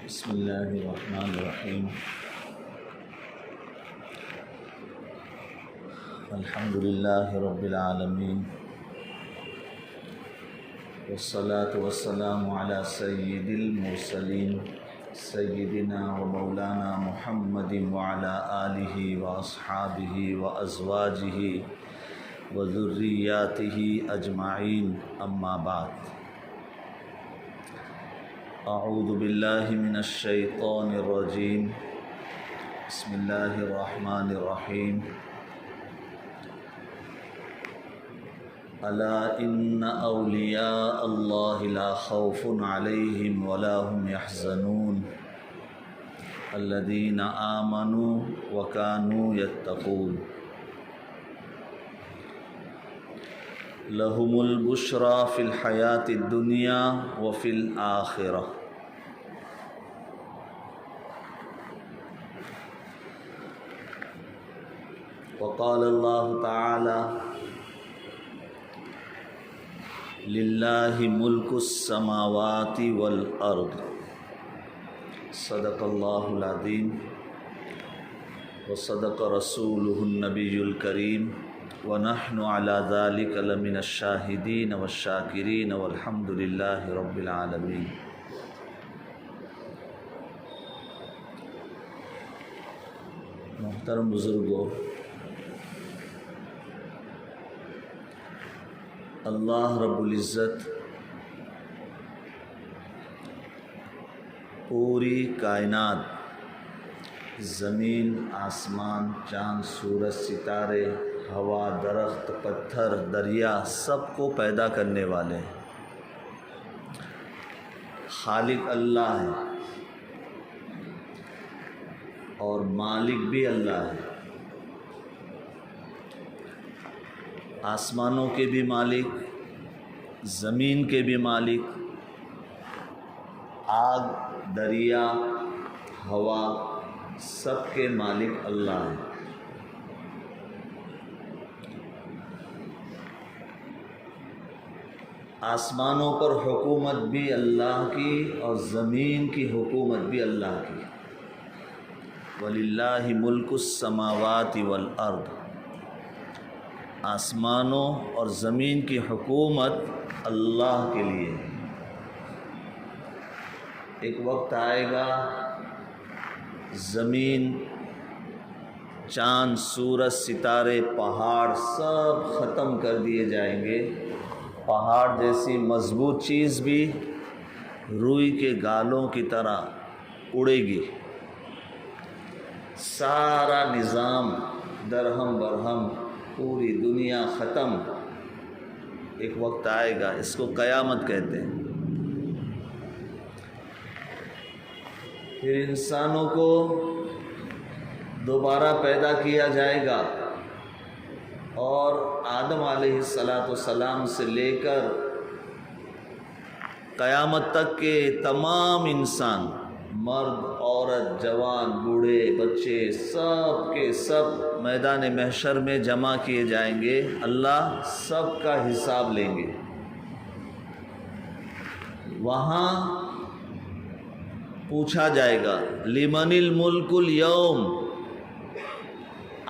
بسم اللہ الرحمن الرحیم الحمد للہ رب العالمین والصلاة والسلام علی سید المرسلین سیدنا و مولانا محمد وعلی آلہ واصحابہ وازواجہ وذریاتہ اجمعین، اما بعد۔ اعوذ باللہ من الشیطان الرجیم، بسم اللہ الرحمن الرحیم۔ الا ان اولیاء اللہ لا خوف علیہم ولا هم يحزنون الذین آمنوا وكانوا يتقون لهم البشرى في الحیاة الدنیا وفي الآخرة۔ وقال اللہ تعالی للہ ملک السماوات والارض، صدق اللہ العظیم وصدق رسولہ النبی الکریم، ونحن علی ذلک لمن الشاہدین والشاکرین والحمد للہ رب العالمین۔ محترم بزرگوں، اللہ رب العزت پوری کائنات، زمین، آسمان، چاند، سورج، ستارے، ہوا، درخت، پتھر، دریا، سب کو پیدا کرنے والے خالق اللہ ہے اور مالک بھی اللہ ہے۔ آسمانوں کے بھی مالک، زمین کے بھی مالک، آگ، دریا، ہوا، سب کے مالک اللہ ہیں۔ آسمانوں پر حکومت بھی اللہ کی اور زمین کی حکومت بھی اللہ کی۔ وَلِلَّهِ مُلْكُ السَّمَاوَاتِ وَالْأَرْضِ، آسمانوں اور زمین کی حکومت اللہ کے لیے ہے۔ ایک وقت آئے گا زمین، چاند، سورج، ستارے، پہاڑ سب ختم کر دیے جائیں گے۔ پہاڑ جیسی مضبوط چیز بھی روئی کے گالوں کی طرح اڑے گی۔ سارا نظام درہم برہم، پوری دنیا ختم۔ ایک وقت آئے گا، اس کو قیامت کہتے ہیں۔ پھر انسانوں کو دوبارہ پیدا کیا جائے گا اور آدم علیہ السلام سے لے کر قیامت تک کے تمام انسان، مرد، عورت، جوان، بوڑھے، بچے، سب کے سب میدان محشر میں جمع کیے جائیں گے۔ اللہ سب کا حساب لیں گے۔ وہاں پوچھا جائے گا لمن الملک اليوم،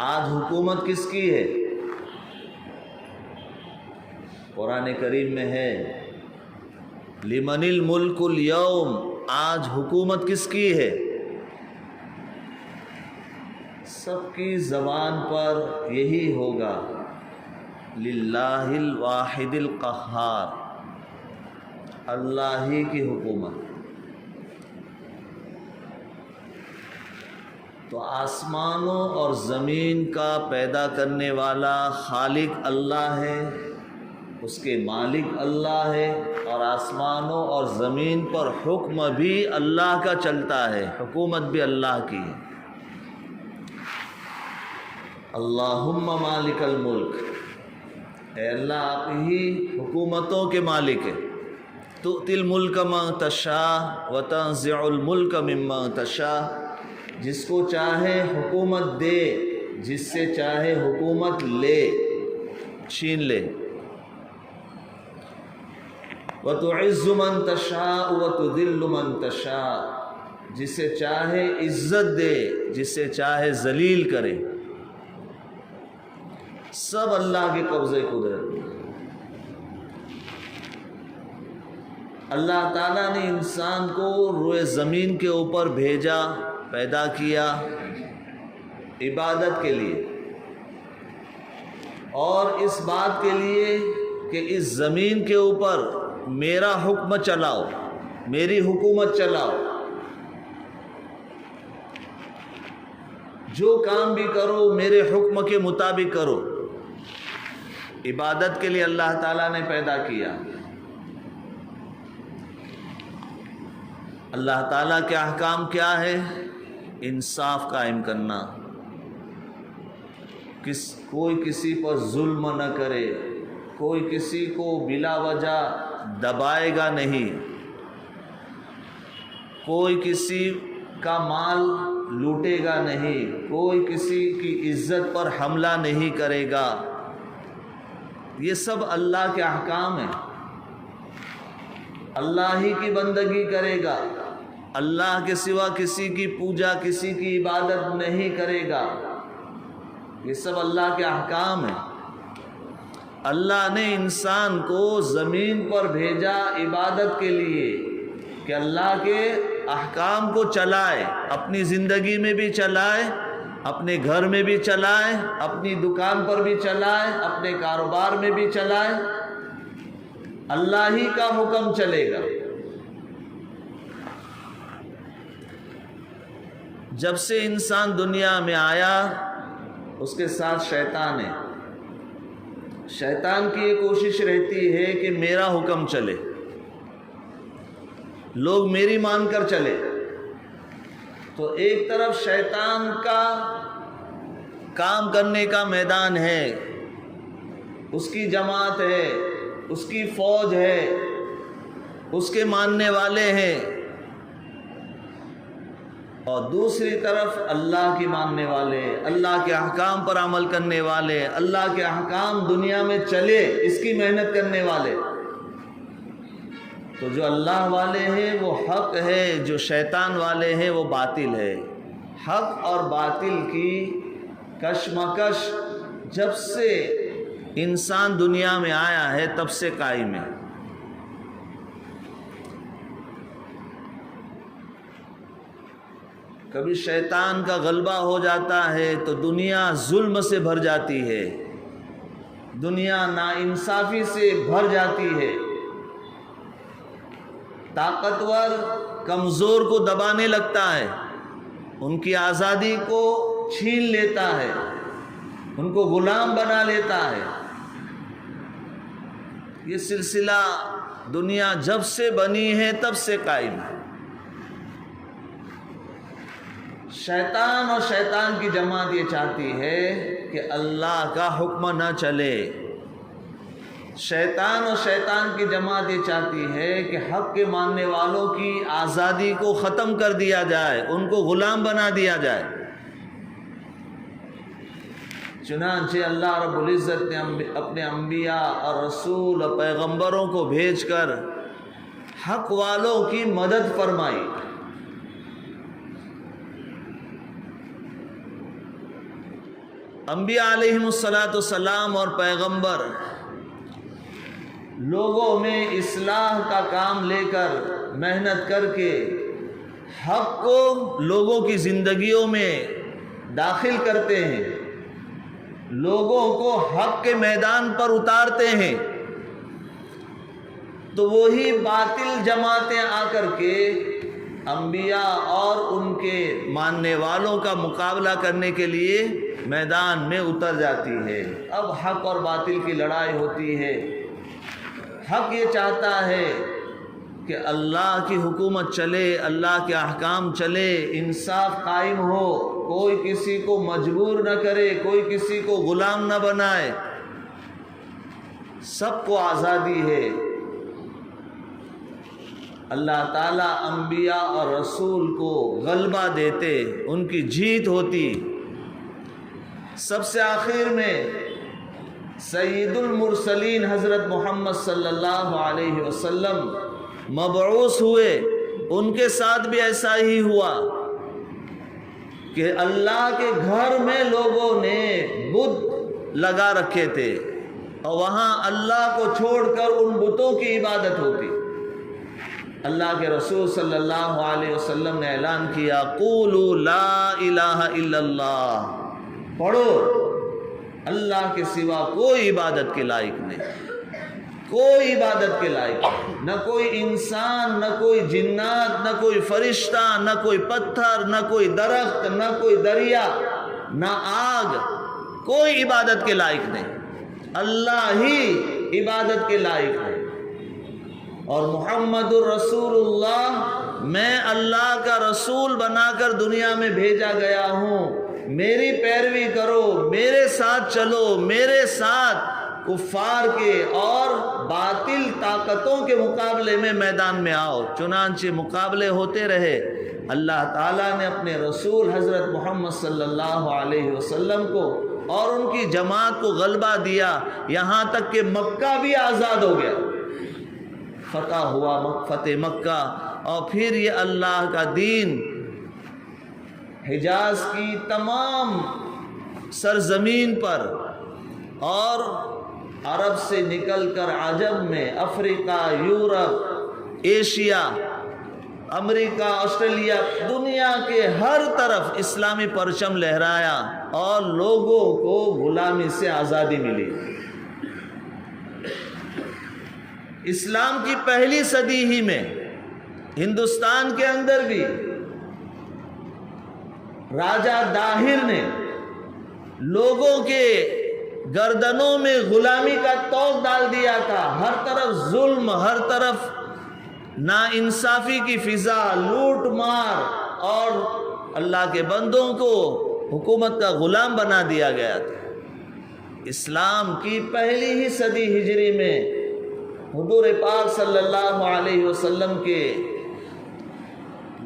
آج حکومت کس کی ہے؟ قرآن کریم میں ہے لمن الملک اليوم، آج حکومت کس کی ہے؟ سب کی زبان پر یہی ہوگا للہ الواحد القہار، اللہ ہی کی حکومت۔ تو آسمانوں اور زمین کا پیدا کرنے والا خالق اللہ ہے، اس کے مالک اللہ ہے، اور آسمانوں اور زمین پر حکم بھی اللہ کا چلتا ہے، حکومت بھی اللہ کی ہے۔ اللہم مالک الملک، اے اللہ آپ ہی حکومتوں کے مالک ہیں۔ تؤتی الملک من تشاء وتنزع الملک ممن تشاء، جس کو چاہے حکومت دے، جس سے چاہے حکومت لے، چھین لے۔ وَتُعِزُّ مَن تَشَاءُ وَتُذِلُّ مَن تَشَاءُ، جسے چاہے عزت دے، جسے چاہے ذلیل کرے، سب اللہ کے قبضے قدرت میں۔ اللہ تعالیٰ نے انسان کو روئے زمین کے اوپر بھیجا، پیدا کیا عبادت کے لیے، اور اس بات کے لیے کہ اس زمین کے اوپر میرا حکم چلاؤ، میری حکومت چلاؤ، جو کام بھی کرو میرے حکم کے مطابق کرو۔ عبادت کے لیے اللہ تعالیٰ نے پیدا کیا۔ اللہ تعالیٰ کے احکام کیا ہے؟ انصاف قائم کرنا، کوئی کسی پر ظلم نہ کرے، کوئی کسی کو بلا وجہ دبائے گا نہیں، کوئی کسی کا مال لوٹے گا نہیں، کوئی کسی کی عزت پر حملہ نہیں کرے گا۔ یہ سب اللہ کے احکام ہیں۔ اللہ ہی کی بندگی کرے گا، اللہ کے سوا کسی کی پوجا، کسی کی عبادت نہیں کرے گا۔ یہ سب اللہ کے احکام ہیں۔ اللہ نے انسان کو زمین پر بھیجا عبادت کے لیے کہ اللہ کے احکام کو چلائے، اپنی زندگی میں بھی چلائے، اپنے گھر میں بھی چلائے، اپنی دکان پر بھی چلائے، اپنے کاروبار میں بھی چلائے۔ اللہ ہی کا حکم چلے گا۔ جب سے انسان دنیا میں آیا اس کے ساتھ شیطان ہے۔ شیطان کی یہ کوشش رہتی ہے کہ میرا حکم چلے، لوگ میری مان کر چلے۔ تو ایک طرف شیطان کا کام کرنے کا میدان ہے، اس کی جماعت ہے، اس کی فوج ہے، اس کے ماننے والے ہیں، اور دوسری طرف اللہ کی ماننے والے، اللہ کے احکام پر عمل کرنے والے، اللہ کے احکام دنیا میں چلے اس کی محنت کرنے والے۔ تو جو اللہ والے ہیں وہ حق ہے، جو شیطان والے ہیں وہ باطل ہے۔ حق اور باطل کی کشمکش جب سے انسان دنیا میں آیا ہے تب سے قائم ہے۔ کبھی شیطان کا غلبہ ہو جاتا ہے تو دنیا ظلم سے بھر جاتی ہے، دنیا ناانصافی سے بھر جاتی ہے، طاقتور کمزور کو دبانے لگتا ہے، ان کی آزادی کو چھین لیتا ہے، ان کو غلام بنا لیتا ہے۔ یہ سلسلہ دنیا جب سے بنی ہے تب سے قائم ہے۔ شیطان اور شیطان کی جماعت یہ چاہتی ہے کہ اللہ کا حکم نہ چلے۔ شیطان اور شیطان کی جماعت یہ چاہتی ہے کہ حق کے ماننے والوں کی آزادی کو ختم کر دیا جائے، ان کو غلام بنا دیا جائے۔ چنانچہ اللہ رب العزت نے اپنے انبیاء اور رسول اور پیغمبروں کو بھیج کر حق والوں کی مدد فرمائی۔ انبیاء علیہم السلام اور پیغمبر لوگوں میں اصلاح کا کام لے کر محنت کر کے حق کو لوگوں کی زندگیوں میں داخل کرتے ہیں، لوگوں کو حق کے میدان پر اتارتے ہیں۔ تو وہی باطل جماعتیں آ کر کے انبیاء اور ان کے ماننے والوں کا مقابلہ کرنے کے لیے میدان میں اتر جاتی ہے۔ اب حق اور باطل کی لڑائی ہوتی ہے۔ حق یہ چاہتا ہے کہ اللہ کی حکومت چلے، اللہ کے احکام چلے، انصاف قائم ہو، کوئی کسی کو مجبور نہ کرے، کوئی کسی کو غلام نہ بنائے، سب کو آزادی ہے۔ اللہ تعالیٰ انبیاء اور رسول کو غلبہ دیتے، ان کی جیت ہوتی۔ سب سے آخر میں سید المرسلین حضرت محمد صلی اللہ علیہ وسلم مبعوث ہوئے، ان کے ساتھ بھی ایسا ہی ہوا کہ اللہ کے گھر میں لوگوں نے بت لگا رکھے تھے اور وہاں اللہ کو چھوڑ کر ان بتوں کی عبادت ہوتی. اللہ کے رسول صلی اللہ علیہ وسلم نے اعلان کیا قولوا لا الہ الا اللہ، پڑھو اللہ کے سوا کوئی عبادت کے لائق نہیں، کوئی عبادت کے لائق نہیں، نہ کوئی انسان، نہ کوئی جنات، نہ کوئی فرشتہ، نہ کوئی پتھر، نہ کوئی درخت، نہ کوئی دریا، نہ آگ، کوئی عبادت کے لائق نہیں، اللہ ہی عبادت کے لائق ہے. اور محمد الرسول اللہ، میں اللہ کا رسول بنا کر دنیا میں بھیجا گیا ہوں، میری پیروی کرو، میرے ساتھ چلو، میرے ساتھ کفار کے اور باطل طاقتوں کے مقابلے میں میدان میں آؤ. چنانچہ مقابلے ہوتے رہے. اللہ تعالیٰ نے اپنے رسول حضرت محمد صلی اللہ علیہ وسلم کو اور ان کی جماعت کو غلبہ دیا، یہاں تک کہ مکہ بھی آزاد ہو گیا، فتح ہوا فتح مکہ. اور پھر یہ اللہ کا دین حجاز کی تمام سرزمین پر اور عرب سے نکل کر عجم میں، افریقہ، یورپ، ایشیا، امریکہ، آسٹریلیا، دنیا کے ہر طرف اسلامی پرچم لہرایا اور لوگوں کو غلامی سے آزادی ملی. اسلام کی پہلی صدی ہی میں ہندوستان کے اندر بھی راجہ داہر نے لوگوں کے گردنوں میں غلامی کا طوق ڈال دیا تھا. ہر طرف ظلم، ہر طرف ناانصافی کی فضا، لوٹ مار، اور اللہ کے بندوں کو حکومت کا غلام بنا دیا گیا تھا. اسلام کی پہلی ہی صدی ہجری میں حضور پاک صلی اللہ علیہ وسلم کے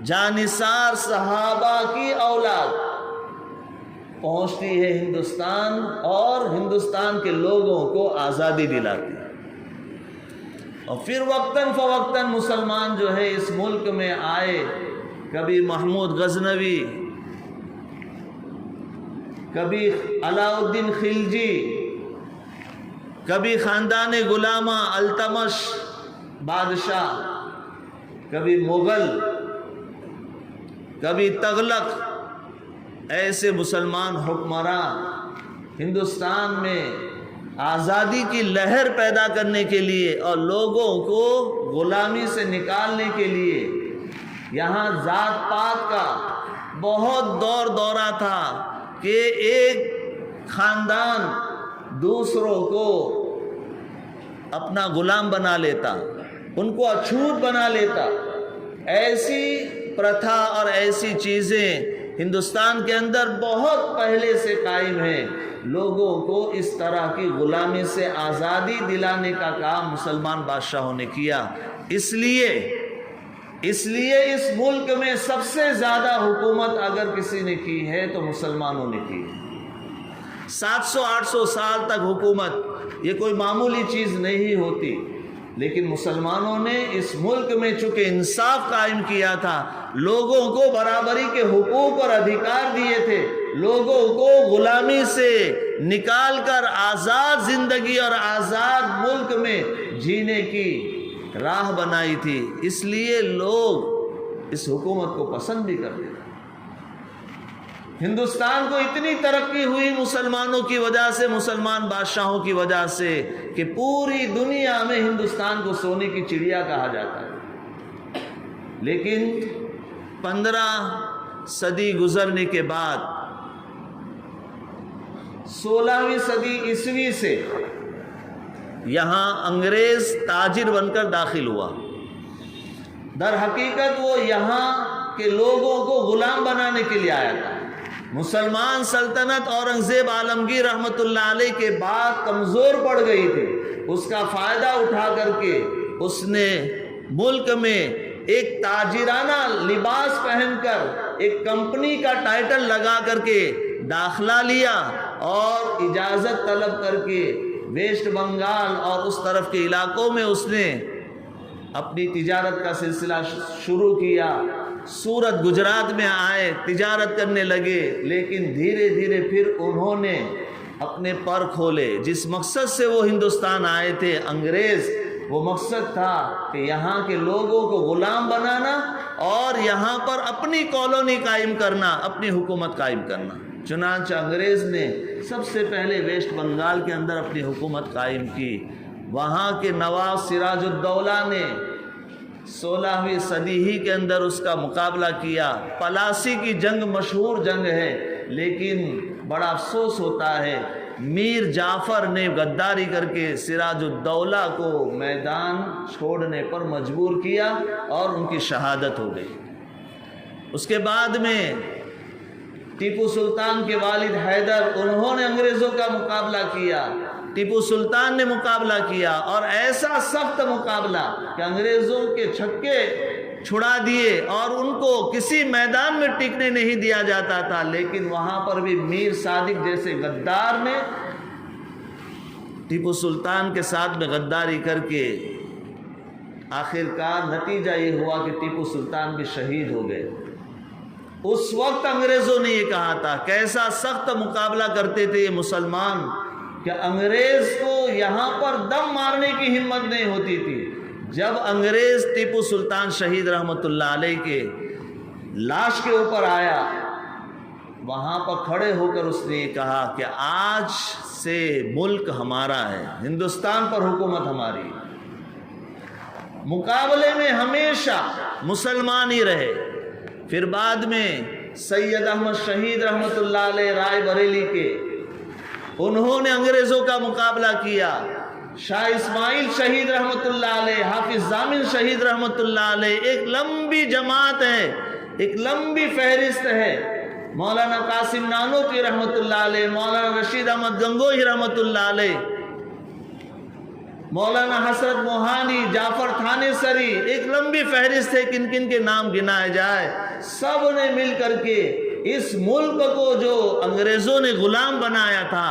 جانثار صحابہ کی اولاد پہنچتی ہے ہندوستان اور ہندوستان کے لوگوں کو آزادی دلاتی ہے. اور پھر وقتاً فوقتاً مسلمان جو ہے اس ملک میں آئے. کبھی محمود غزنوی، کبھی علاء الدین خلجی، کبھی خاندان غلامہ التمش بادشاہ، کبھی مغل، کبھی تغلق. ایسے مسلمان حکمراں ہندوستان میں آزادی کی لہر پیدا کرنے کے لیے اور لوگوں کو غلامی سے نکالنے کے لیے یہاں ذات پات کا بہت دورہ تھا کہ ایک خاندان دوسروں کو اپنا غلام بنا لیتا، ان کو اچھوت بنا لیتا. ایسی پرتھا اور ایسی چیزیں ہندوستان کے اندر بہت پہلے سے قائم ہیں. لوگوں کو اس طرح کی غلامی سے آزادی دلانے کا کام مسلمان بادشاہوں نے کیا. اس لیے اس ملک میں سب سے زیادہ حکومت اگر کسی نے کی ہے تو مسلمانوں نے کی. 700-800 سال تک حکومت یہ کوئی معمولی چیز نہیں ہوتی، لیکن مسلمانوں نے اس ملک میں چونکہ انصاف قائم کیا تھا، لوگوں کو برابری کے حقوق اور ادھیکار دیے تھے، لوگوں کو غلامی سے نکال کر آزاد زندگی اور آزاد ملک میں جینے کی راہ بنائی تھی، اس لیے لوگ اس حکومت کو پسند بھی کرتے تھے. ہندوستان کو اتنی ترقی ہوئی مسلمانوں کی وجہ سے، مسلمان بادشاہوں کی وجہ سے، کہ پوری دنیا میں ہندوستان کو سونے کی چڑیا کہا جاتا ہے. لیکن 15 صدی گزرنے کے بعد 16ویں صدی عیسوی سے یہاں انگریز تاجر بن کر داخل ہوا. در حقیقت وہ یہاں کے لوگوں کو غلام بنانے کے لیے آیا تھا. مسلمان سلطنت اورنگزیب عالمگیر رحمت اللہ علیہ کے بعد کمزور پڑ گئی تھی. اس کا فائدہ اٹھا کر کے اس نے ملک میں ایک تاجرانہ لباس پہن کر ایک کمپنی کا ٹائٹل لگا کر کے داخلہ لیا اور اجازت طلب کر کے ویسٹ بنگال اور اس طرف کے علاقوں میں اس نے اپنی تجارت کا سلسلہ شروع کیا، سورت گجرات میں آئے، تجارت کرنے لگے، لیکن دھیرے دھیرے پھر انہوں نے اپنے پر کھولے۔ جس مقصد سے وہ ہندوستان آئے تھے انگریز، وہ مقصد تھا کہ یہاں کے لوگوں کو غلام بنانا اور یہاں پر اپنی کالونی قائم کرنا، اپنی حکومت قائم کرنا۔ چنانچہ انگریز نے سب سے پہلے ویسٹ بنگال کے اندر اپنی حکومت قائم کی۔ وہاں کے نواب سراج الدولہ نے 16ویں صدی ہی کے اندر اس کا مقابلہ کیا۔ پلاسی کی جنگ مشہور جنگ ہے، لیکن بڑا افسوس ہوتا ہے میر جعفر نے غداری کر کے سراج الدولہ کو میدان چھوڑنے پر مجبور کیا اور ان کی شہادت ہو گئی۔ اس کے بعد میں ٹیپو سلطان کے والد حیدر، انہوں نے انگریزوں کا مقابلہ کیا۔ ٹیپو سلطان نے مقابلہ کیا اور ایسا سخت مقابلہ کہ انگریزوں کے چھکے چھڑا دیے اور ان کو کسی میدان میں ٹکنے نہیں دیا جاتا تھا، لیکن وہاں پر بھی میر صادق جیسے غدار نے ٹیپو سلطان کے ساتھ میں غداری کر کے آخرکار نتیجہ یہ ہوا کہ ٹیپو سلطان بھی شہید ہو گئے۔ اس وقت انگریزوں نے یہ کہا تھا، کیسا سخت مقابلہ کرتے تھے یہ مسلمان کہ انگریز کو یہاں پر دم مارنے کی ہمت نہیں ہوتی تھی۔ جب انگریز ٹیپو سلطان شہید رحمت اللہ علیہ کے لاش کے اوپر آیا، وہاں پر کھڑے ہو کر اس نے یہ کہا کہ آج سے ملک ہمارا ہے، ہندوستان پر حکومت ہماری، مقابلے میں ہمیشہ مسلمان ہی رہے۔ پھر بعد میں سید احمد شہید رحمت اللہ علیہ رائے بریلی کے، انہوں نے انگریزوں کا مقابلہ کیا۔ شاہ اسماعیل شہید رحمت اللہ علیہ، حافظ ضامن شہید رحمت اللہ علیہ، ایک لمبی جماعت ہے، ایک لمبی فہرست ہے۔ مولانا قاسم نانوتوی رحمت اللہ علیہ، مولانا رشید احمد گنگوہی رحمت اللہ علیہ، مولانا حسرت موہانی، جعفر تھانے سری، ایک لمبی فہرست ہے، کن کن کے نام گنائے جائے۔ سب نے مل کر کے اس ملک کو جو انگریزوں نے غلام بنایا تھا،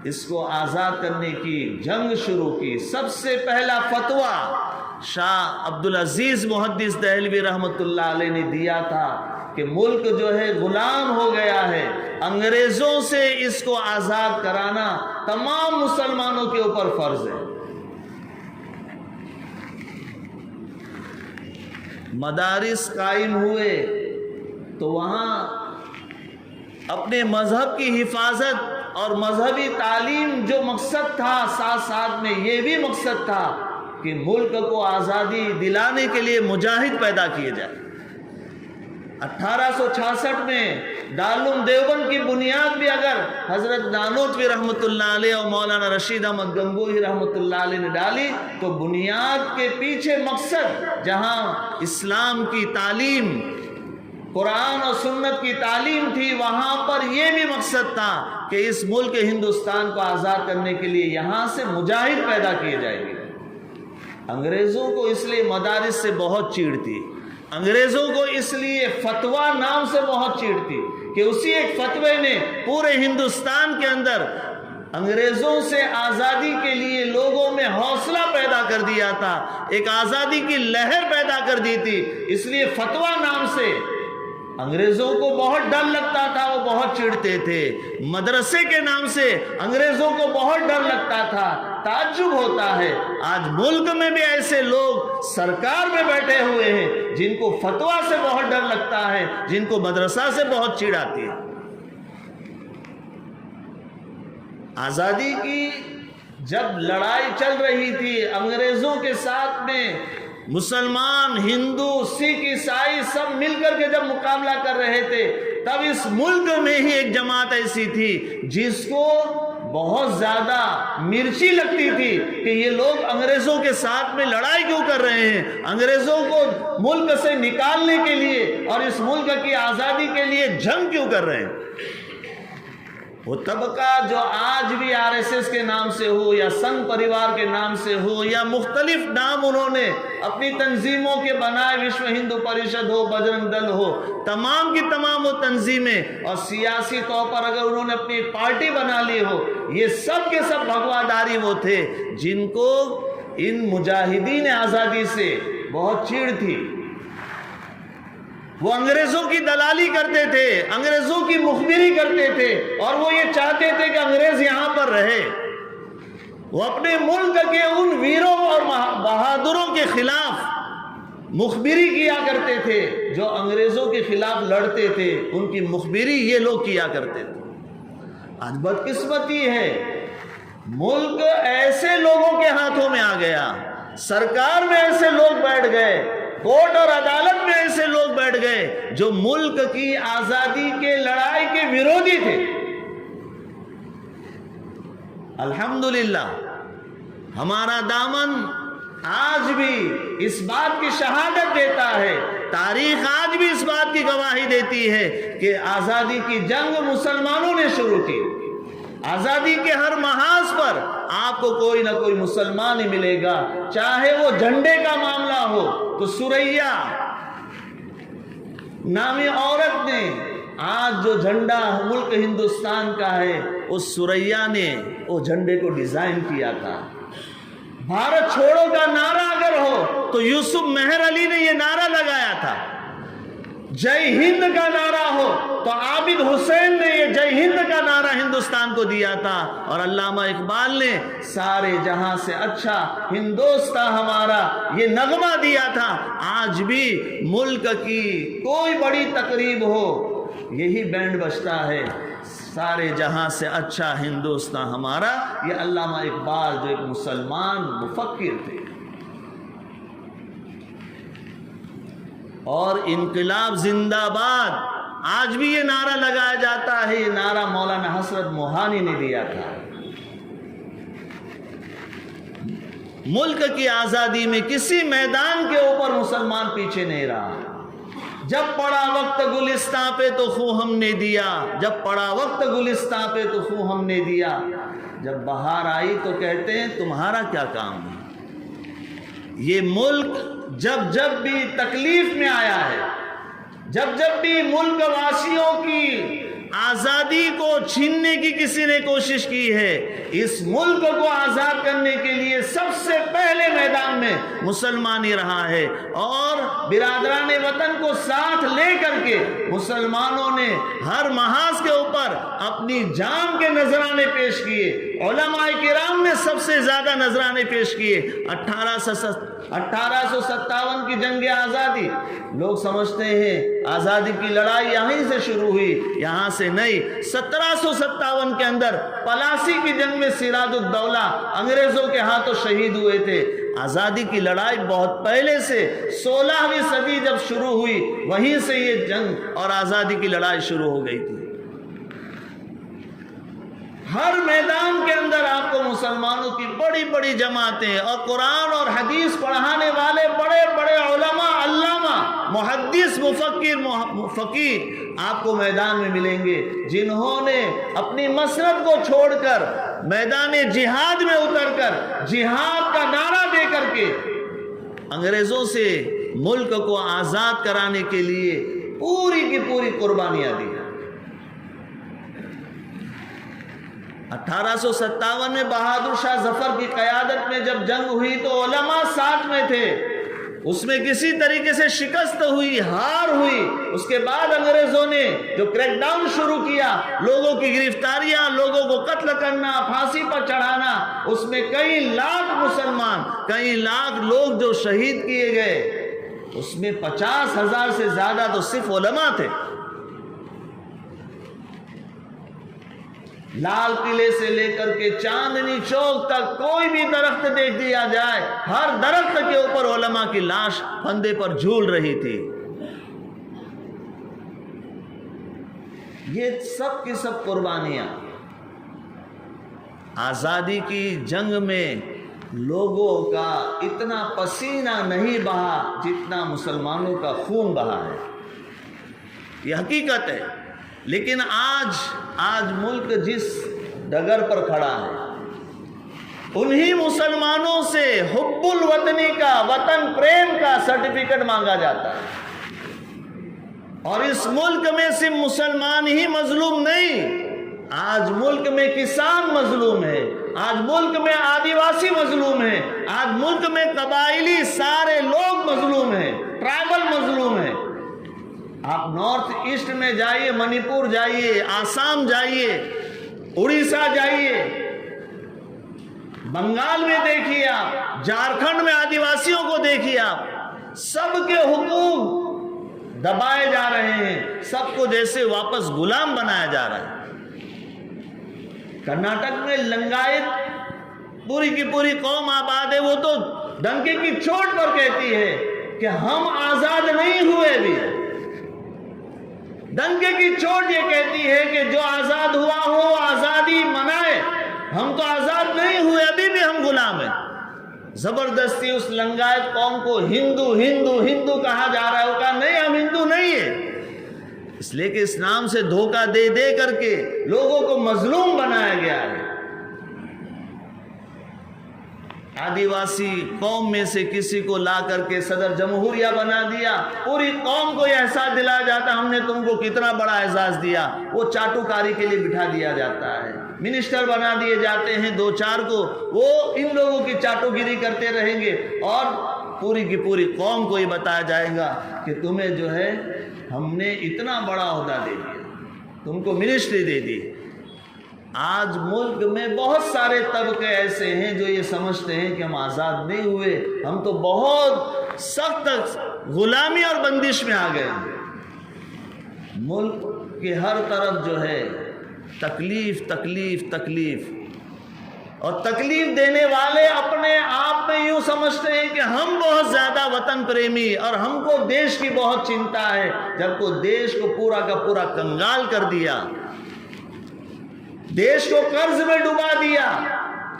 اس کو آزاد کرنے کی جنگ شروع کی۔ سب سے پہلا فتویٰ شاہ عبدالعزیز محدث دہلوی رحمت اللہ علیہ نے دیا تھا کہ ملک جو ہے غلام ہو گیا ہے، انگریزوں سے اس کو آزاد کرانا تمام مسلمانوں کے اوپر فرض ہے۔ مدارس قائم ہوئے تو وہاں اپنے مذہب کی حفاظت اور مذہبی تعلیم جو مقصد تھا، ساتھ ساتھ میں یہ بھی مقصد تھا کہ ملک کو آزادی دلانے کے لیے مجاہد پیدا کیے جائے۔ 1866 میں دارالعلوم دیوبند کی بنیاد بھی اگر حضرت نانوتوی رحمت اللہ علیہ اور مولانا رشید احمد گنگوہی رحمت اللہ علیہ نے ڈالی، تو بنیاد کے پیچھے مقصد جہاں اسلام کی تعلیم، قرآن اور سنت کی تعلیم تھی، وہاں پر یہ بھی مقصد تھا کہ اس ملک ہندوستان کو آزاد کرنے کے لیے یہاں سے مجاہد پیدا کیے جائیں گے۔ انگریزوں کو اس لیے مدارس سے بہت چیڑ تھی، انگریزوں کو اس لیے فتویٰ نام سے بہت چیڑ تھی کہ اسی ایک فتوے نے پورے ہندوستان کے اندر انگریزوں سے آزادی کے لیے لوگوں میں حوصلہ پیدا کر دیا تھا، ایک آزادی کی لہر پیدا کر دی تھی۔ اس لیے فتویٰ نام سے انگریزوں کو بہت ڈر لگتا تھا، وہ بہت چڑھتے تھے۔ مدرسے کے نام سے انگریزوں کو بہت ڈر لگتا تھا۔ تعجب ہوتا ہے آج ملک میں بھی ایسے لوگ سرکار میں بیٹھے ہوئے ہیں جن کو فتویٰ سے بہت ڈر لگتا ہے، جن کو مدرسہ سے بہت چڑ آتی ہے۔ آزادی کی جب لڑائی چل رہی تھی انگریزوں کے ساتھ میں، مسلمان، ہندو، سکھ، عیسائی سب مل کر کے جب مقابلہ کر رہے تھے، تب اس ملک میں ہی ایک جماعت ایسی تھی جس کو بہت زیادہ مرچی لگتی تھی کہ یہ لوگ انگریزوں کے ساتھ میں لڑائی کیوں کر رہے ہیں، انگریزوں کو ملک سے نکالنے کے لیے اور اس ملک کی آزادی کے لیے جنگ کیوں کر رہے ہیں۔ وہ طبقہ جو آج بھی RSS کے نام سے ہو یا سنگھ پریوار کے نام سے ہو یا مختلف نام انہوں نے اپنی تنظیموں کے بنائے، وشو ہندو پریشد ہو، بجرنگ دل ہو، تمام کی تمام وہ تنظیمیں، اور سیاسی طور پر اگر انہوں نے اپنی پارٹی بنا لی ہو، یہ سب کے سب بھگواداری وہ تھے جن کو ان مجاہدین آزادی سے بہت چیڑ تھی. وہ انگریزوں کی دلالی کرتے تھے، انگریزوں کی مخبری کرتے تھے، اور وہ یہ چاہتے تھے کہ انگریز یہاں پر رہے. وہ اپنے ملک کے ان ویروں اور بہادروں کے خلاف مخبری کیا کرتے تھے جو انگریزوں کے خلاف لڑتے تھے. ان کی مخبری یہ لوگ کیا کرتے تھے. آج بدقسمتی ہے، ملک ایسے لوگوں کے ہاتھوں میں آ گیا، سرکار میں ایسے لوگ بیٹھ گئے، کورٹ اور عدالت میں ایسے لوگ بیٹھ گئے جو ملک کی آزادی کے لڑائی کے ویرودھی تھے. الحمدللہ ہمارا دامن آج بھی اس بات کی شہادت دیتا ہے، تاریخ آج بھی اس بات کی گواہی دیتی ہے کہ آزادی کی جنگ مسلمانوں نے شروع کی. آزادی کے ہر محاذ پر آپ کو کوئی نہ کوئی مسلمان ہی ملے گا. چاہے وہ جھنڈے کا معاملہ ہو تو سریا نامی عورت نے آج جو جھنڈا ملک ہندوستان کا ہے، اس سریا نے وہ جھنڈے کو ڈیزائن کیا تھا. بھارت چھوڑو کا نعرہ اگر ہو تو یوسف مہر علی نے یہ نعرہ لگایا تھا. جے ہند کا نعرہ ہو تو عابد حسین نے یہ جے ہند کا نعرہ ہندوستان کو دیا تھا. اور علامہ اقبال نے سارے جہاں سے اچھا ہندوستان ہمارا یہ نغمہ دیا تھا. آج بھی ملک کی کوئی بڑی تقریب ہو یہی بینڈ بجتا ہے، سارے جہاں سے اچھا ہندوستان ہمارا. یہ علامہ اقبال جو ایک مسلمان مفکر تھے. اور انقلاب زندہ باد آج بھی یہ نعرہ لگایا جاتا ہے. یہ نعرہ مولانا حسرت موہانی نے دیا تھا. ملک کی آزادی میں کسی میدان کے اوپر مسلمان پیچھے نہیں رہا. جب پڑا وقت گلستان پہ تو خوں ہم نے دیا، جب پڑا وقت گلستان پہ تو خوں ہم نے دیا. جب بہار آئی تو کہتے ہیں تمہارا کیا کام ہے. یہ ملک جب جب بھی تکلیف میں آیا ہے، جب جب بھی ملک واسیوں کی آزادی کو چھیننے کی کسی نے کوشش کی ہے، اس ملک کو آزاد کرنے کے لیے سب سے پہلے میدان میں مسلمان ہی رہا ہے. اور برادران وطن کو ساتھ لے کر کے مسلمانوں نے ہر محاذ کے اوپر اپنی جان کے نذرانے پیش کیے. علماء کرام نے سب سے زیادہ نذرانے پیش کیے. 1857 کی جنگ آزادی، لوگ سمجھتے ہیں آزادی کی لڑائی یہیں سے شروع ہوئی، یہاں سے نہیں. 1757 کے اندر پلاسی کی جنگ میں سراج الدولہ انگریزوں کے ہاتھوں شہید ہوئے تھے. آزادی کی لڑائی بہت پہلے سے 16ویں صدی جب شروع ہوئی وہیں سے یہ جنگ اور آزادی کی لڑائی شروع ہو گئی تھی. ہر میدان کے اندر آپ کو مسلمانوں کی بڑی بڑی جماعتیں اور قرآن اور حدیث پڑھانے والے بڑے بڑے علماء، علامہ، محدث، مفکر، فقیر آپ کو میدان میں ملیں گے، جنہوں نے اپنی مسرت کو چھوڑ کر میدان جہاد میں اتر کر جہاد کا نعرہ دے کر کے انگریزوں سے ملک کو آزاد کرانے کے لیے پوری کی پوری قربانیاں دی. 1857 میں بہادر شاہ ظفر کی قیادت میں جب جنگ ہوئی تو علماء ساتھ میں تھے. اس میں کسی طریقے سے شکست ہوئی، ہار ہوئی. اس کے بعد انگریزوں نے جو کریک ڈاؤن شروع کیا، لوگوں کی گرفتاریاں، لوگوں کو قتل کرنا، پھانسی پر چڑھانا، اس میں کئی لاکھ مسلمان، کئی لاکھ لوگ جو شہید کیے گئے، اس میں 50,000 سے زیادہ تو صرف علماء تھے. لال قلعے سے لے کر کے چاندنی چوک تک کوئی بھی درخت دیکھ دیا جائے، ہر درخت کے اوپر علماء کی لاش پھندے پر جھول رہی تھی. یہ سب کی سب قربانیاں آزادی کی جنگ میں لوگوں کا اتنا پسینہ نہیں بہا جتنا مسلمانوں کا خون بہا ہے. یہ حقیقت ہے. لیکن آج ملک جس ڈگر پر کھڑا ہے، انہی مسلمانوں سے حب الوطنی کا، وطن پریم کا سرٹیفکیٹ مانگا جاتا ہے. اور اس ملک میں صرف مسلمان ہی مظلوم نہیں، آج ملک میں کسان مظلوم ہے، آج ملک میں آدیواسی مظلوم ہیں، آج ملک میں قبائلی سارے لوگ مظلوم ہیں، ٹرائبل مظلوم ہیں۔ آپ نارتھ ایسٹ میں جائیے، منی پور جائیے، آسام جائیے، اڑیسہ جائیے، بنگال میں دیکھیے، آپ جھارکھنڈ میں آدیواسیوں کو دیکھیے، آپ سب کے حقوق دبائے جا رہے ہیں، سب کو جیسے واپس غلام بنایا جا رہا ہے۔ کرناٹک میں لنگایت پوری کی پوری قوم آباد ہے، وہ تو ڈنکے کی چوٹ پر کہتی ہے کہ ہم آزاد نہیں ہوئے بھی۔ ڈنکے کی چوٹ یہ کہتی ہے کہ جو آزاد ہوا ہو آزادی منائے، ہم تو آزاد نہیں ہوئے، ابھی بھی ہم غلام ہیں۔ زبردستی اس لنگایت قوم کو ہندو ہندو ہندو کہا جا رہا ہے، وہ کہا نہیں، ہم ہندو نہیں ہیں، اس لیے کہ اسلام سے دھوکہ دے دے کر کے لوگوں کو مظلوم بنایا گیا ہے۔ آدیواسی قوم میں سے کسی کو لا کر کے صدر جمہوریہ بنا دیا، پوری قوم کو یہ احساس دلایا جاتا ہم نے تم کو کتنا بڑا اعزاز دیا، وہ چاٹوکاری کے لیے بٹھا دیا جاتا ہے، منسٹر بنا دیے جاتے ہیں دو چار کو، وہ ان لوگوں کی چاٹوگیری کرتے رہیں گے، اور پوری کی پوری قوم کو یہ بتایا جائے گا کہ تمہیں جو ہے ہم نے اتنا بڑا عہدہ دے دیا، تم کو منسٹری دے دی۔ آج ملک میں بہت سارے طبقے ایسے ہیں جو یہ سمجھتے ہیں کہ ہم آزاد نہیں ہوئے، ہم تو بہت سخت غلامی اور بندش میں آ گئے ہیں۔ ملک کے ہر طرف جو ہے تکلیف تکلیف تکلیف، اور تکلیف دینے والے اپنے آپ میں یوں سمجھتے ہیں کہ ہم بہت زیادہ وطن پریمی اور ہم کو دیش کی بہت چنتا ہے، جب کو دیش کو پورا کا پورا کنگال کر دیا، دیش کو قرض میں ڈبا دیا،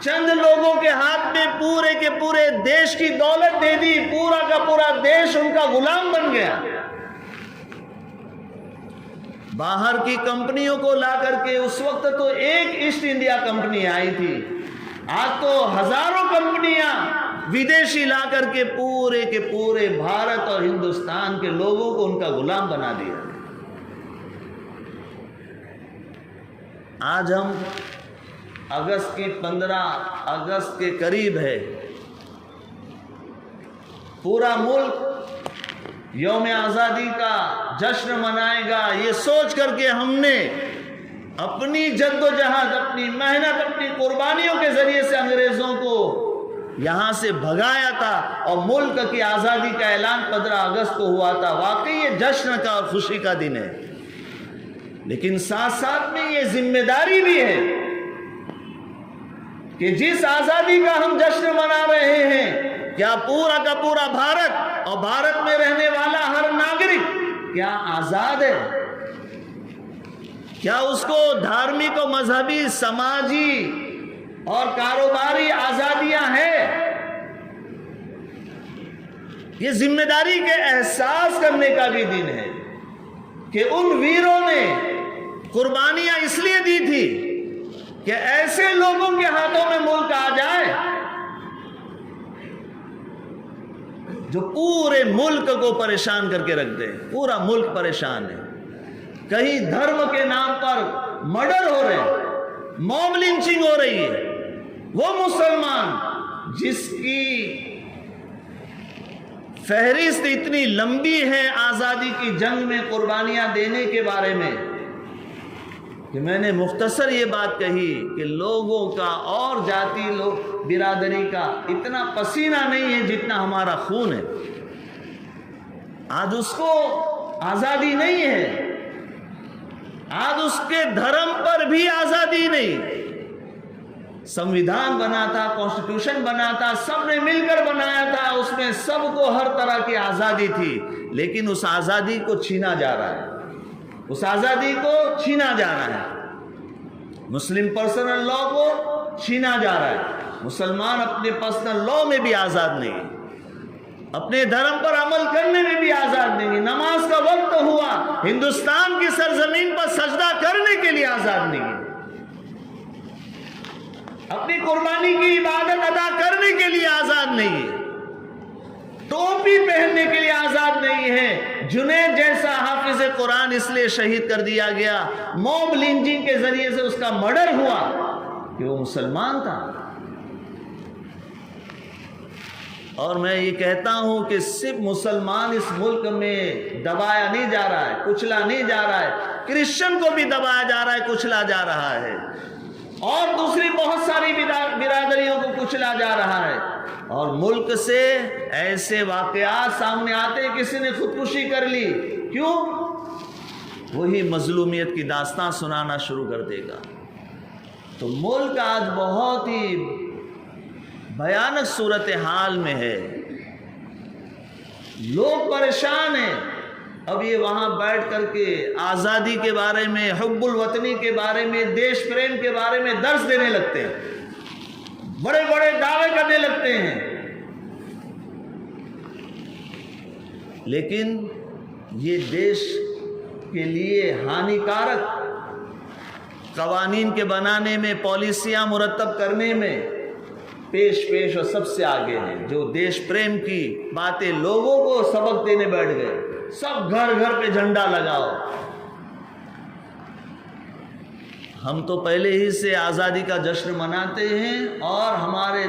چند لوگوں کے ہاتھ میں پورے کے پورے دیش کی دولت دے دی، پورا کا پورا دیش ان کا غلام بن گیا۔ باہر کی کمپنیوں کو لا کر کے، اس وقت تو ایک ایسٹ انڈیا کمپنی آئی تھی، آج تو ہزاروں کمپنیاں ودیشی لا کر کے پورے کے پورے بھارت اور ہندوستان کے لوگوں کو ان کا غلام بنا دیا۔ آج ہم اگست کی 15 اگست کے قریب ہے، پورا ملک یوم آزادی کا جشن منائے گا، یہ سوچ کر کے ہم نے اپنی جد و جہد، اپنی محنت، اپنی قربانیوں کے ذریعے سے انگریزوں کو یہاں سے بھگایا تھا، اور ملک کی آزادی کا اعلان 15 اگست کو ہوا تھا۔ واقعی یہ جشن کا اور خوشی کا دن ہے، لیکن ساتھ ساتھ میں یہ ذمہ داری بھی ہے کہ جس آزادی کا ہم جشن منا رہے ہیں، کیا پورا کا پورا بھارت اور بھارت میں رہنے والا ہر ناگرک کیا آزاد ہے؟ کیا اس کو دھارمک و مذہبی، سماجی اور کاروباری آزادیاں ہیں؟ یہ ذمہ داری کے احساس کرنے کا بھی دن ہے کہ ان ویروں نے قربانیاں اس لیے دی تھی کہ ایسے لوگوں کے ہاتھوں میں ملک آ جائے جو پورے ملک کو پریشان کر کے رکھ دے۔ پورا ملک پریشان ہے، کہیں دھرم کے نام پر مرڈر ہو رہے ہیں، موب لنچنگ ہو رہی ہے۔ وہ مسلمان جس کی فہرست اتنی لمبی ہے آزادی کی جنگ میں قربانیاں دینے کے بارے میں، کہ میں نے مختصر یہ بات کہی کہ لوگوں کا اور جاتی برادری کا اتنا پسینہ نہیں ہے جتنا ہمارا خون ہے۔ آج اس کو آزادی نہیں ہے، آج اس کے دھرم پر بھی آزادی نہیں۔ سمویدھان بنا تھا، کانسٹیٹیوشن بنا تھا، سب نے مل کر بنایا تھا، اس میں سب کو ہر طرح کی آزادی تھی، لیکن اس آزادی کو چھینا جا رہا ہے، اس آزادی کو چھینا جا رہا ہے۔ مسلم پرسنل لا کو چھینا جا رہا ہے۔ مسلمان اپنے پرسنل لا میں بھی آزاد نہیں ہے، اپنے دھرم پر عمل کرنے میں بھی آزاد نہیں ہے۔ نماز کا وقت ہوا، ہندوستان کی سرزمین پر سجدہ کرنے کے لیے آزاد نہیں ہے، اپنی قربانی کی عبادت ادا کرنے کے لیے آزاد نہیں ہے، ٹوپی پہننے کے لیے آزاد نہیں ہے۔ جنید جیسا حافظ قرآن اس لیے شہید کر دیا گیا، موب لنچنگ کے ذریعے سے اس کا مرڈر ہوا، کہ وہ مسلمان تھا. اور میں یہ کہتا ہوں کہ صرف مسلمان اس ملک میں دبایا نہیں جا رہا ہے, کچلا نہیں جا رہا ہے, کرسچن کو بھی دبایا جا رہا ہے, کچلا جا رہا ہے, اور دوسری بہت ساری برادریوں کو کچلا جا رہا ہے. اور ملک سے ایسے واقعات سامنے آتے کسی نے خودکشی کر لی, کیوں؟ وہی مظلومیت کی داستان سنانا شروع کر دے گا. تو ملک آج بہت ہی بھیانک صورتحال میں ہے, لوگ پریشان ہیں. اب یہ وہاں بیٹھ کر کے آزادی کے بارے میں, حب الوطنی کے بارے میں, دیش پریم کے بارے میں درس دینے لگتے ہیں, بڑے بڑے دعوے کرنے لگتے ہیں. لیکن یہ دیش کے لیے ہانیکارک قوانین کے بنانے میں, پالیسیاں مرتب کرنے میں پیش اور سب سے آگے ہیں. جو دیش پریم کی باتیں لوگوں کو سبق دینے بیٹھ گئے, سب گھر گھر پہ جھنڈا لگاؤ. ہم تو پہلے ہی سے آزادی کا جشن مناتے ہیں, اور ہمارے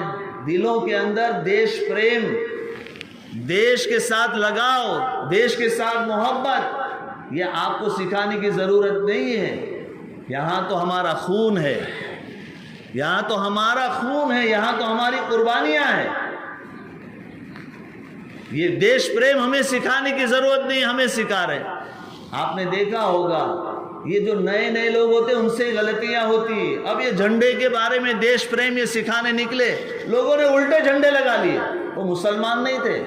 دلوں کے اندر دیش پریم, دیش کے ساتھ لگاؤ, دیش کے ساتھ محبت, یہ آپ کو سکھانے کی ضرورت نہیں ہے. یہاں تو ہمارا خون ہے, یہاں تو ہمارا خون ہے, یہاں تو ہماری قربانیاں ہیں. یہ دیش پریم ہمیں سکھانے کی ضرورت نہیں, ہمیں سکھا رہے. آپ نے دیکھا ہوگا یہ جو نئے نئے لوگ ہوتے ہیں ان سے غلطیاں ہوتی. اب یہ جھنڈے کے بارے میں دیش پریم یہ سکھانے نکلے, لوگوں نے الٹے جھنڈے لگا لیے. وہ مسلمان نہیں تھے,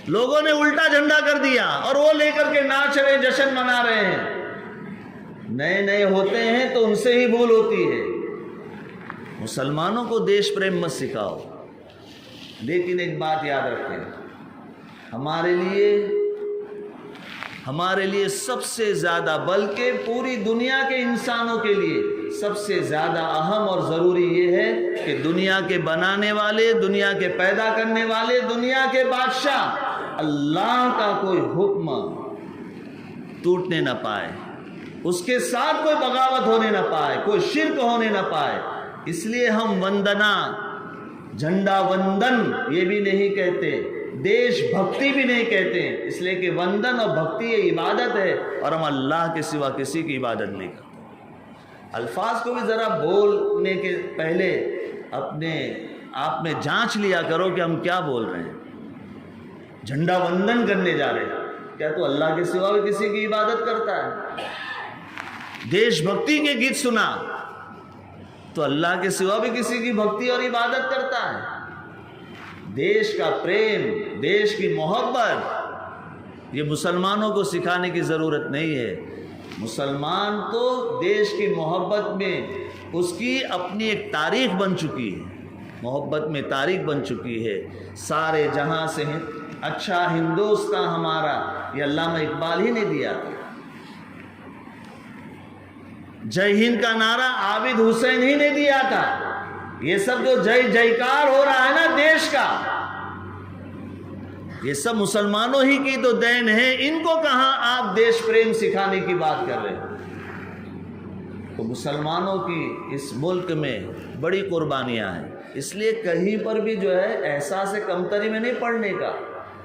لوگوں نے الٹا جھنڈا کر دیا اور وہ لے کر کے ناچ رہے, جشن منا رہے ہیں. نئے نئے ہوتے ہیں تو ان سے ہی بھول ہوتی ہے. مسلمانوں کو دیش پریم مت سکھاؤ. لیکن ایک بات یاد رکھیں, ہمارے لیے سب سے زیادہ, بلکہ پوری دنیا کے انسانوں کے لیے سب سے زیادہ اہم اور ضروری یہ ہے کہ دنیا کے بنانے والے, دنیا کے پیدا کرنے والے, دنیا کے بادشاہ اللہ کا کوئی حکم ٹوٹنے نہ پائے, اس کے ساتھ کوئی بغاوت ہونے نہ پائے, کوئی شرک ہونے نہ پائے. اس لیے ہم وندنا, جھنڈا وندن یہ بھی نہیں کہتے, دیش بھکتی بھی نہیں کہتے, اس لیے کہ وندن اور بھکتی یہ عبادت ہے, اور ہم اللہ کے سوا کسی کی عبادت نہیں کرتے. الفاظ کو بھی ذرا بولنے کے پہلے اپنے آپ میں جانچ لیا کرو کہ ہم کیا بول رہے ہیں. جھنڈا وندن کرنے جا رہے ہیں, کیا تو اللہ کے سوا بھی کسی کی عبادت کرتا ہے؟ دیش بھکتی کے گیت سنا تو اللہ کے سوا بھی کسی کی بھکتی اور عبادت کرتا ہے. دیش کا پریم, دیش کی محبت یہ مسلمانوں کو سکھانے کی ضرورت نہیں ہے. مسلمان تو دیش کی محبت میں اس کی اپنی ایک تاریخ بن چکی ہے, محبت میں تاریخ بن چکی ہے. سارے جہاں سے اچھا ہندوستان ہمارا, یہ علامہ اقبال ہی نے دیا تھا. جے ہند کا نعرہ عابد حسین ہی نے دیا تھا. یہ سب جو جیکار ہو رہا ہے نا دیش کا, یہ سب مسلمانوں ہی کی تو دین ہے. ان کو کہاں آپ دیش پریم سکھانے کی بات کر رہے ہیں؟ تو مسلمانوں کی اس ملک میں بڑی قربانیاں ہیں. اس لیے کہیں پر بھی جو ہے احساس کمتری میں نہیں پڑھنے کا.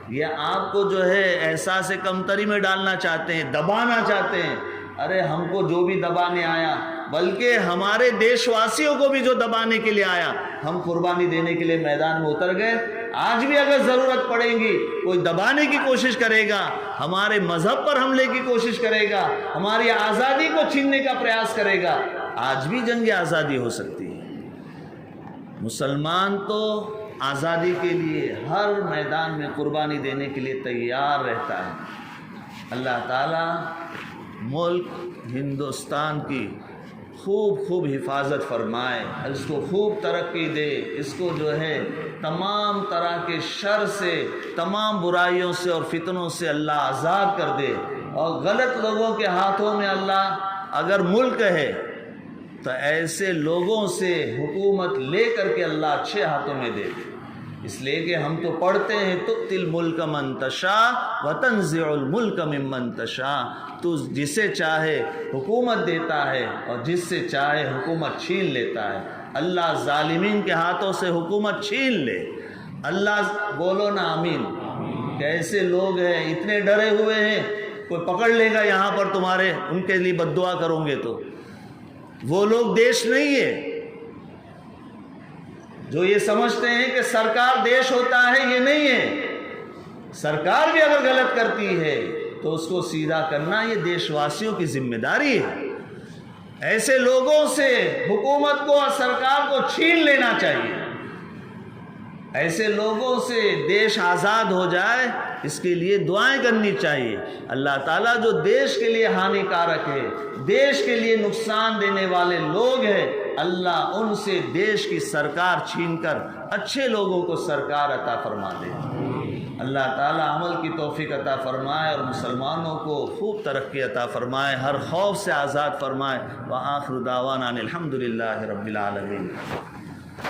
یہ آپ کو جو ہے احساس کمتری میں ڈالنا چاہتے ہیں, دبانا چاہتے ہیں. ارے ہم کو جو بھی دبانے آیا, بلکہ ہمارے دیش واسیوں کو بھی جو دبانے کے لیے آیا, ہم قربانی دینے کے لیے میدان میں اتر گئے. آج بھی اگر ضرورت پڑے گی, کوئی دبانے کی کوشش کرے گا, ہمارے مذہب پر حملے کی کوشش کرے گا, ہماری آزادی کو چھیننے کا پریاس کرے گا, آج بھی جنگ آزادی ہو سکتی ہے. مسلمان تو آزادی کے لیے ہر میدان میں قربانی دینے کے لیے تیار رہتا ہے. اللہ تعالیٰ ملک ہندوستان کی خوب حفاظت فرمائے, اس کو خوب ترقی دے, اس کو جو ہے تمام طرح کے شر سے, تمام برائیوں سے اور فتنوں سے اللہ آزاد کر دے. اور غلط لوگوں کے ہاتھوں میں اللہ اگر ملک ہے تو ایسے لوگوں سے حکومت لے کر کے اللہ اچھے ہاتھوں میں دے دے. اس لیے کہ ہم تو پڑھتے ہیں تؤتی الملک من تشاء وتنزع الملک ممن تشاء، تو جسے چاہے حکومت دیتا ہے اور جس سے چاہے حکومت چھین لیتا ہے۔ اللہ ظالمین کے ہاتھوں سے حکومت چھین لے۔ اللہ بولو نا آمین۔ کیسے لوگ ہیں، اتنے ڈرے ہوئے ہیں، کوئی پکڑ لے گا یہاں پر تمہارے، ان کے لیے بد دعا کرو گے تو۔ وہ لوگ دیش نہیں ہے جو یہ سمجھتے ہیں کہ سرکار دیش ہوتا ہے، یہ نہیں ہے۔ سرکار بھی اگر غلط کرتی ہے تو اس کو سیدھا کرنا یہ دیش واسیوں کی ذمہ داری ہے۔ ایسے لوگوں سے حکومت کو اور سرکار کو چھین لینا چاہیے۔ ایسے لوگوں سے دیش آزاد ہو جائے، اس کے لیے دعائیں کرنی چاہیے۔ اللہ تعالیٰ جو دیش کے لیے ہانی کارک ہے، دیش کے لیے نقصان دینے والے لوگ ہیں، اللہ ان سے دیش کی سرکار چھین کر اچھے لوگوں کو سرکار عطا فرما دے۔ اللہ تعالیٰ عمل کی توفیق عطا فرمائے اور مسلمانوں کو خوب ترقی عطا فرمائے، ہر خوف سے آزاد فرمائے۔ وآخر دعوانا الحمدللہ رب العالمین۔